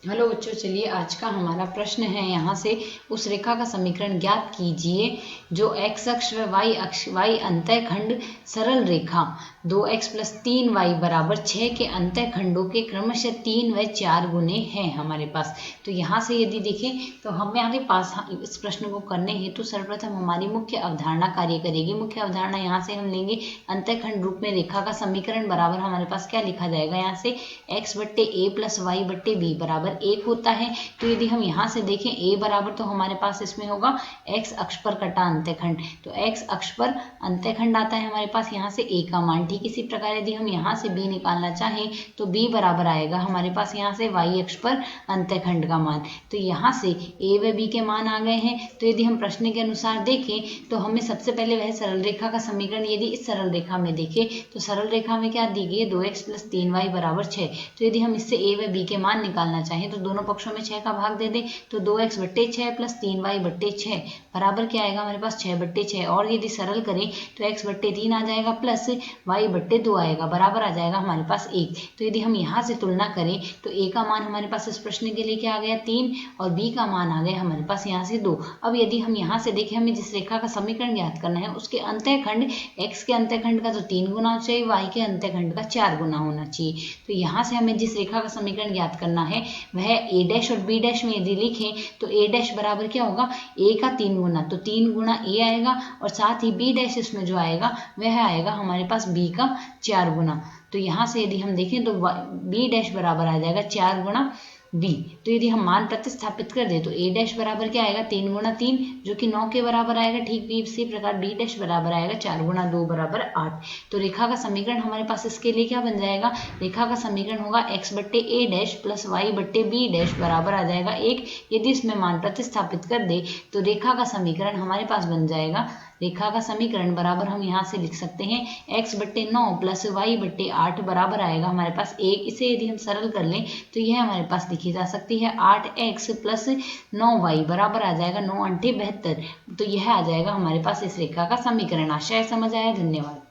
Hello बच्चों, चलिए आज का हमारा प्रश्न है यहाँ से उस रेखा का समीकरण ज्ञात कीजिए जो x अक्ष व y अंतःखंड सरल रेखा 2x + 3y = 6 के अंतःखंडों के क्रमशः 3 व 4 गुने हैं हमारे पास। तो यहाँ से यदि देखें तो हमारे पास इस प्रश्न को करने हेतु सर्वप्रथम हमारी मुख्य अवधारणा कार्य करेगी। मुख्य अवधारणा यहाँ से हम लेंगे अंतःखंड रूप में रेखा का समीकरण बराबर हमारे पास क्या लिखा जाएगा, यहाँ से x/a + y/b बराबर 1 होता है। तो यदि हम यहाँ से देखें a बराबर तो हमारे पास इसमें होगा x अक्ष पर कटा अंतःखंड, तो x अक्ष पर अंतःखंड आता है हमारे पास यहाँ से a का मान। ठीक इसी प्रकार यदि हम यहाँ से b निकालना चाहें तो b बराबर आएगा हमारे पास यहाँ से y अक्ष पर अंतःखंड का मान। तो यहाँ से a व b के मान आ गए हैं। तो यदि हम प्रश्न के अनुसार देखें तो हमें सबसे पहले वह सरल रेखा का समीकरण, यदि इस सरल रेखा में देखें तो सरल रेखा में क्या दी गई है, 2x + 3y = 6। तो यदि हम इससे a व b के मान निकालना चाहें तो दोनों पक्षों में 6 का भाग दे दें, तो 2x/6 + 3y/6 बराबर क्या आएगा हमारे पास 6/6। और यदि सरल करें तो x/3 आ जाएगा प्लस y/2 आएगा, बराबर आ जाएगा हमारे पास 1। तो यदि हम यहाँ से तुलना करें तो a का मान हमारे पास इस प्रश्न के लिए क्या आ गया 3 और b का मान आ गया हमारे पास यहाँ से 2। अब यदि हम यहाँ से देखें, हमें जिस रेखा का समीकरण ज्ञात करना है उसके अंतःखंड x के अंतःखंड का तो 3 गुना चाहिए, y के अंतःखंड का 4 गुना होना चाहिए। तो यहाँ से हमें जिस रेखा का समीकरण ज्ञात करना है वह a' और b' में यदि लिखें तो a' बराबर क्या होगा, a का 3 गुना, तो 3 गुना a आएगा और साथ ही b' इसमें जो आएगा वह आएगा हमारे पास b का 4 गुना। तो यहाँ से यदि हम देखें तो b' बराबर आ जाएगा 4 गुना b। तो यदि हम मान प्रतिस्थापित कर दें तो a' बराबर क्या आएगा 3 गुना 3 जो कि 9 के बराबर आएगा। ठीक भी इसी प्रकार b' बराबर आएगा 4 गुना 2 बराबर 8। तो रेखा का समीकरण हमारे पास इसके लिए क्या बन जाएगा, रेखा का समीकरण होगा x/a' + y/b' बराबर आ जाएगा 1। यदि इसमें मान प्रतिस्थापित कर दे तो रेखा का समीकरण हमारे पास बन जाएगा, रेखा का समीकरण बराबर हम यहाँ से लिख सकते हैं x/9 + y/8 बराबर आएगा हमारे पास 1। इसे यदि हम सरल कर लें तो यह हमारे पास लिखी जा सकती है 8x + 9y बराबर आ जाएगा 9 × 8 = 72। तो यह आ जाएगा हमारे पास इस रेखा का समीकरण। आशा है समझ आया। धन्यवाद।